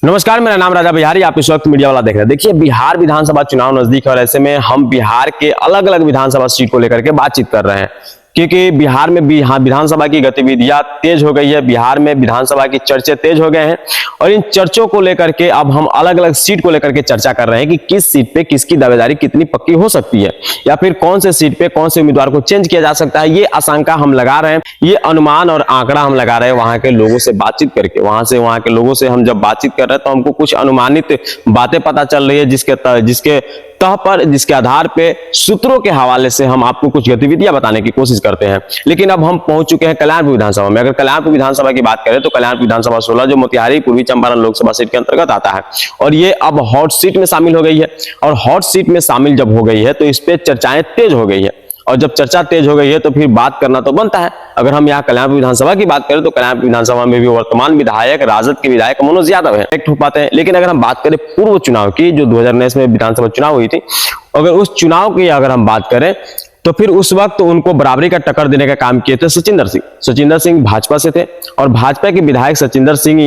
नमस्कार, मेरा नाम राजा बिहारी। आप इस वक्त मीडिया वाला देख रहे हैं। देखिए, बिहार विधानसभा चुनाव नजदीक है और ऐसे में हम बिहार के अलग अलग विधानसभा सीट को लेकर के बातचीत कर रहे हैं, क्योंकि बिहार में विधानसभा की गतिविधियां तेज हो गई है। बिहार में विधानसभा की चर्चे तेज हो गए हैं और इन चर्चों को लेकर के अब हम अलग अलग सीट को लेकर के चर्चा कर रहे हैं कि किस सीट पे किसकी दावेदारी कितनी पक्की हो सकती है, या फिर कौन से सीट पे कौन से उम्मीदवार को चेंज किया जा सकता है। ये आशंका हम लगा रहे हैं, ये अनुमान और आंकड़ा हम लगा रहे हैं वहां के लोगों से बातचीत करके। वहां के लोगों से हम जब बातचीत कर रहे हैं तो हमको कुछ अनुमानित बातें पता चल रही है, जिसके आधार पे सूत्रों के हवाले से हम आपको कुछ गतिविधियां बताने की कोशिश करते हैं। लेकिन अब हम पहुंच चुके हैं कल्याणपुर विधानसभा में। अगर कल्याणपुर विधानसभा की बात करें तो कल्याणपुर विधानसभा 16 जो मोतिहारी पूर्वी चंपारण लोकसभा सीट के अंतर्गत आता है और ये अब हॉट सीट में शामिल हो गई है। और हॉट सीट में शामिल जब हो गई है तो इस पे चर्चाएं तेज हो गई है, और जब चर्चा तेज हो गई है तो फिर बात करना तो बनता है। अगर हम यहाँ कल्याणपुर विधानसभा की बात करें तो कल्याणपुर विधानसभा में भी वर्तमान विधायक राजद के विधायक मनोज यादव है, हो पाते हैं। लेकिन अगर हम बात करें पूर्व चुनाव की, जो 2019 में विधानसभा चुनाव हुई थी, अगर उस चुनाव की अगर हम बात करें तो फिर उस वक्त उनको बराबरी का टक्कर देने का काम किए थे सचिंदर सिंह भाजपा से थे, और भाजपा के विधायक सचिंदर सिंह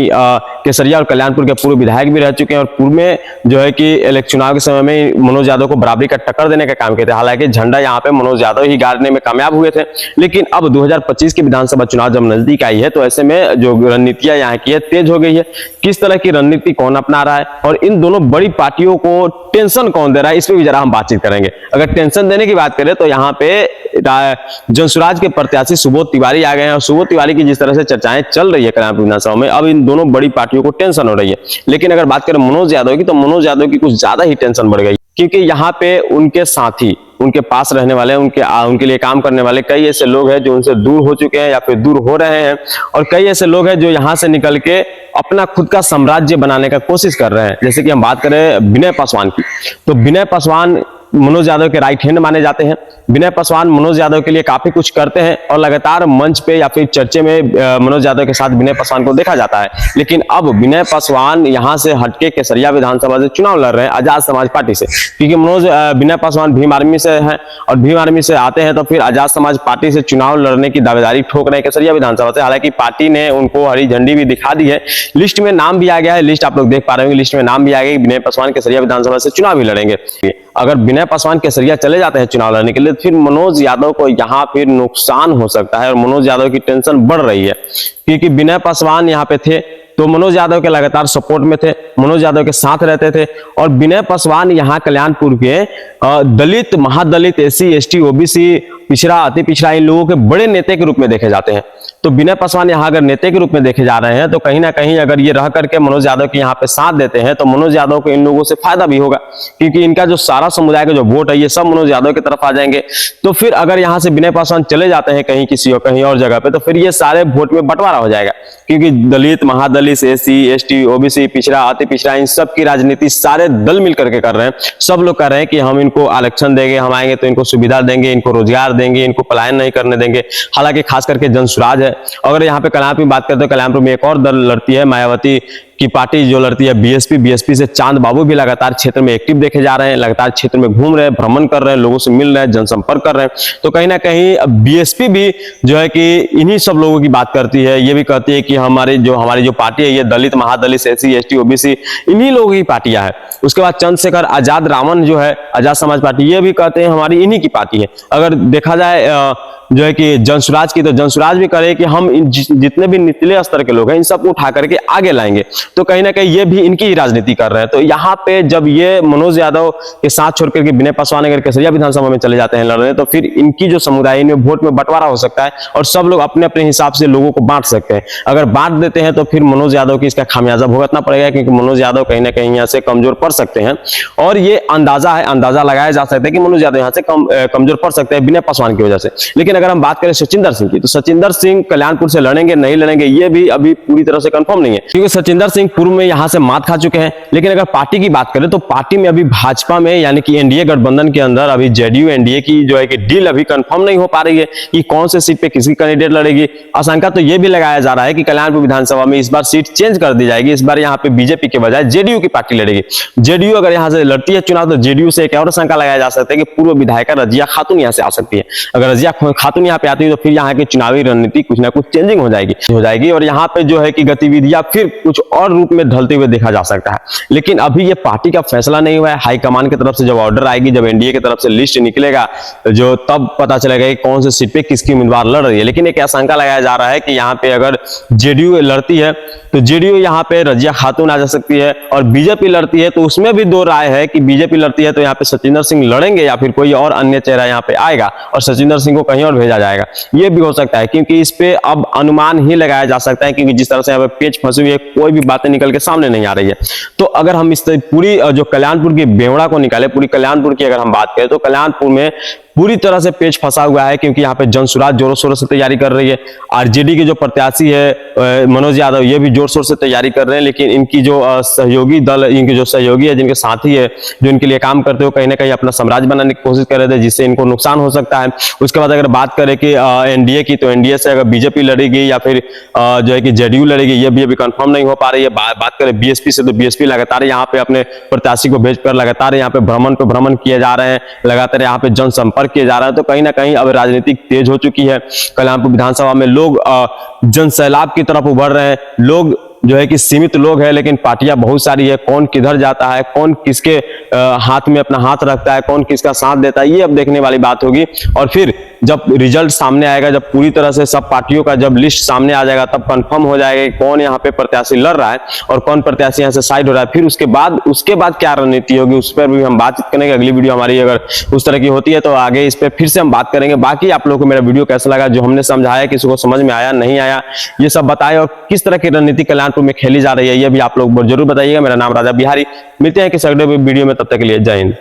केसरिया और कल्याणपुर के पूर्व विधायक भी रह चुके हैं और पूर्व में जो है कि चुनाव के समय में मनोज यादव को बराबरी का टक्कर देने का काम किए थे। हालांकि झंडा यहाँ पे मनोज यादव ही गाड़ने में कामयाब हुए थे। लेकिन अब 2025 की विधानसभा चुनाव जब नजदीक आई है तो ऐसे में जो रणनीतियां यहाँ की है तेज हो गई है। किस तरह की रणनीति कौन अपना रहा है और इन दोनों बड़ी पार्टियों को टेंशन कौन दे रहा है, इस पर भी जरा हम बातचीत करेंगे। अगर टेंशन देने की बात करें तो यहाँ पे जनसुराज के प्रत्याशी सुबोध तिवारी आ गए हैं और सुबोध तिवारी की जिस तरह से चर्चाएं चल रही है कल्याणपुर विधानसभा में, अब इन दोनों बड़ी पार्टियों को टेंशन हो रही है। लेकिन अगर बात करें मनोज यादव की, तो मनोज यादव की कुछ ज्यादा ही टेंशन बढ़ गई, क्योंकि यहाँ पे उनके साथी, उनके पास रहने वाले, उनके लिए काम करने वाले कई ऐसे लोग हैं जो उनसे दूर हो चुके हैं या फिर दूर हो रहे हैं, और कई ऐसे लोग हैं जो यहाँ से निकल के अपना खुद का साम्राज्य बनाने का कोशिश कर रहे हैं। जैसे कि हम बात करें विनय पासवान की, तो विनय पासवान मनोज यादव के राइट हैंड माने जाते हैं। विनय पासवान मनोज यादव के लिए काफी कुछ करते हैं और लगातार मंच पे या फिर चर्चे में मनोज यादव के साथ विनय पासवान को देखा जाता है। लेकिन अब विनय पासवान यहां से हटके केसरिया विधानसभा से चुनाव लड़ रहे हैं आजाद समाज पार्टी से, क्योंकि विनय पासवान भीम आर्मी से हैं और भीम आर्मी से आते हैं तो फिर आजाद समाज पार्टी से चुनाव लड़ने की दावेदारी ठोक रहे हैं केसरिया विधानसभा से। हालांकि पार्टी ने उनको हरी झंडी भी दिखा दी है, लिस्ट में नाम भी आ गया है, लिस्ट आप लोग देख पा रहे होंगे, लिस्ट में नाम भी आ गया विनय पासवान केसरिया विधानसभा से चुनाव भी लड़ेंगे। अगर विनय पासवान केसरिया चले जाते हैं चुनाव लड़ने के लिए, फिर मनोज यादव को यहाँ फिर नुकसान हो सकता है और मनोज यादव की टेंशन बढ़ रही है, क्योंकि विनय पासवान यहाँ पे थे तो मनोज यादव के लगातार सपोर्ट में थे, मनोज यादव के साथ रहते थे। और विनय पासवान यहाँ कल्याणपुर के दलित, महादलित, एससी, एसटी, ओबीसी, पिछड़ा, अति पिछड़ा, इन लोगों के बड़े नेता के रूप में देखे जाते हैं। तो विनय पासवान यहाँ अगर नेता के रूप में देखे जा रहे हैं तो कहीं ना कहीं अगर ये रह करके मनोज यादव के यहाँ पे साथ देते हैं तो मनोज यादव को इन लोगों से फायदा भी होगा, क्योंकि इनका जो सारा समुदाय का जो वोट है ये सब मनोज यादव की तरफ आ जाएंगे। तो फिर अगर यहाँ से विनय पासवान चले जाते हैं कहीं और जगह पे, तो फिर ये सारे वोट में बंटवारा हो जाएगा, क्योंकि दलित, महादलित, एससी, एसटी, ओबीसी, पिछड़ा, अति पिछड़ा, इन सब की राजनीति सारे दल मिलकर के कर रहे हैं। सब लोग कह रहे हैं कि हम इनको आरक्षण देंगे, हम आएंगे तो इनको सुविधा देंगे, इनको रोजगार देंगे, इनको पलायन नहीं करने देंगे। हालांकि खास करके जनसुराज है। अगर यहाँ पे कल्याणपुर में बात करते हैं, कल्याणपुर में एक और दल लड़ती है, मायावती की पार्टी जो लड़ती है बीएसपी से चांद बाबू भी लगातार क्षेत्र में एक्टिव देखे जा रहे हैं, लगातार क्षेत्र में घूम रहे हैं, भ्रमण कर रहे हैं, लोगों से मिल रहे हैं, जनसंपर्क कर रहे हैं। तो कहीं ना कहीं बीएसपी भी जो है कि इन्हीं सब लोगों की बात करती है, ये भी कहती है कि हमारी जो पार्टी है ये दलित, महादलित, एससी, एसटी, ओबीसी, इन्हीं लोगों की पार्टियां है। उसके बाद चंद्रशेखर आजाद रावण जो है आजाद समाज पार्टी, ये भी कहते हैं हमारी इन्हीं की पार्टी है। अगर देखा जाए जो है कि जनसुराज की, तो जनसुराज भी करे कि हम जितने भी निचले स्तर के लोग हैं इन सबको उठा करके आगे लाएंगे। तो कहीं ना कहीं ये भी इनकी ही राजनीति कर रहे हैं। तो यहाँ पे जब ये मनोज यादव के साथ छोड़ करके विनय पासवान अगर केसरिया विधानसभा में चले जाते हैं लड़ने, तो फिर इनकी जो समुदाय इनमें वोट में बंटवारा हो सकता है और सब लोग अपने अपने हिसाब से लोगों को बांट सकते हैं। अगर बांट देते हैं तो फिर मनोज यादव की इसका खामियाजा भुगतना पड़ेगा, क्योंकि मनोज यादव कहीं ना कहीं यहाँ से कमजोर पड़ सकते हैं। और ये अंदाजा लगाया जा सकता है कि मनोज यादव यहाँ से कमजोर पड़ सकते हैं विनय पासवान की वजह से। लेकिन अगर हम बात करें सचिंदर सिंह की, तो सचिंदर सिंह कल्याणपुर से लड़ेंगे नहीं लड़ेंगे ये भी अभी पूरी तरह से कंफर्म नहीं है, क्योंकि सचिंदर सिंह पूर्व में यहां से मात खा चुके हैं। लेकिन अगर पार्टी की बात करें तो पार्टी में अभी भाजपा में यानी कि एनडीए गठबंधन के अंदर अभी जेडीयू एनडीए की जो है कि डील अभी कंफर्म नहीं हो पा रही है कि कौन से सीट पे किसकी कैंडिडेट लड़ेगी। आशंका तो यह भी लगाया जा रहा है कि कल्याणपुर विधानसभा में इस बार सीट चेंज कर दी जाएगी, इस बार यहाँ पे बीजेपी के बजाय जेडीयू की पार्टी लड़ेगी। जेडीयू अगर यहाँ से लड़ती है चुनाव तो जेडीयू से एक और आशंका लगाया जा सकता है कि पूर्व विधायक रजिया खातून यहाँ से आ सकती है। अगर रजिया खातून यहाँ पे आती है तो फिर यहाँ की चुनावी रणनीति कुछ ना कुछ चेंजिंग हो जाएगी और यहाँ पे जो है कि गतिविधियां फिर कुछ और रूप में ढलते हुए देखा जा सकता है। लेकिन अभी ये पार्टी का फैसला नहीं हुआ है। हाईकमान की तरफ से जब ऑर्डर आएगी, जब एनडीए की तरफ से लिस्ट निकलेगा, जो तब पता चलेगा कि कौन से सीट पे किसकी उम्मीदवार लड़ रही है। लेकिन एक आशंका लगाया जा रहा है कि यहाँ पे अगर जेडीयू लड़ती है तो जेडीयू यहाँ पे रजिया खातून आ जा सकती है, और बीजेपी लड़ती है तो उसमें भी दो राय है कि बीजेपी लड़ती है तो यहाँ पे सचिंदर सिंह लड़ेंगे या फिर कोई और अन्य चेहरा यहाँ पे आएगा और सचिंदर सिंह को कहीं और भेजा जाएगा। ये भी हो सकता है, क्योंकि इस पे अब अनुमान ही लगाया जा सकता है, क्योंकि जिस तरह से यहाँ पे पेच फंसी हुई है, कोई भी बातें निकल के सामने नहीं आ रही है। तो अगर हम इस पूरी जो कल्याणपुर की बेवड़ा को निकाले, पूरी कल्याणपुर की अगर हम बात करें तो कल्याणपुर में पूरी तरह से पेच फंसा हुआ है, क्योंकि यहाँ पे जनसुराज जोरों शोरों से तैयारी कर रही है। आरजेडी के जो प्रत्याशी है मनोज यादव, ये भी जोर शोर से तैयारी कर रहे हैं, लेकिन इनकी जो सहयोगी दल, इनके जो सहयोगी है, जिनके साथी है, जो इनके लिए काम करते हो, कहीं ना कहीं अपना साम्राज्य बनाने की कोशिश कर रहे थे, जिससे इनको नुकसान हो सकता है। उसके बाद अगर बात करें कि एनडीए की, तो एनडीए से अगर बीजेपी लड़ेगी या फिर जो है कि जेडीयू लड़ेगी, ये भी अभी कंफर्म नहीं हो पा रही है। बात करें बीएसपी से, तो बीएसपी लगातार यहाँ पे अपने प्रत्याशी को भेजकर लगातार यहाँ पे भ्रमण किए जा रहे हैं, लगातार यहाँ पे जनसंपर्क किए जा रहा है। तो कहीं ना कहीं अब राजनीति तेज हो चुकी है। कल्याणपुर विधानसभा में लोग जन सैलाब की तरफ उभर रहे हैं। लोग जो है कि सीमित लोग हैं, लेकिन पार्टियां बहुत सारी है। कौन किधर जाता है, कौन किसके हाथ में अपना हाथ रखता है, कौन किसका साथ देता है, ये अब देखने वाली बात होगी। और फिर जब रिजल्ट सामने आएगा, जब पूरी तरह से सब पार्टियों का जब लिस्ट सामने आ जाएगा, तब कंफर्म हो जाएगा कि कौन यहाँ पे प्रत्याशी लड़ रहा है और कौन प्रत्याशी यहाँ से साइड हो रहा है। फिर उसके बाद क्या रणनीति होगी, उस पर भी हम बातचीत करेंगे। अगली वीडियो हमारी अगर उस तरह की होती है तो आगे इस पर फिर से हम बात करेंगे। बाकी आप लोगों को मेरा वीडियो कैसा लगा, जो हमने समझाया, किसी को समझ में आया नहीं आया, ये सब बताएं, और किस तरह की रणनीति कल्याणपुर में खेली जा रही है, ये भी आप लोग जरूर बताइएगा। मेरा नाम राजा बिहारी, मिलते हैं किसी अगले वीडियो में, तब तक के लिए जय हिंद।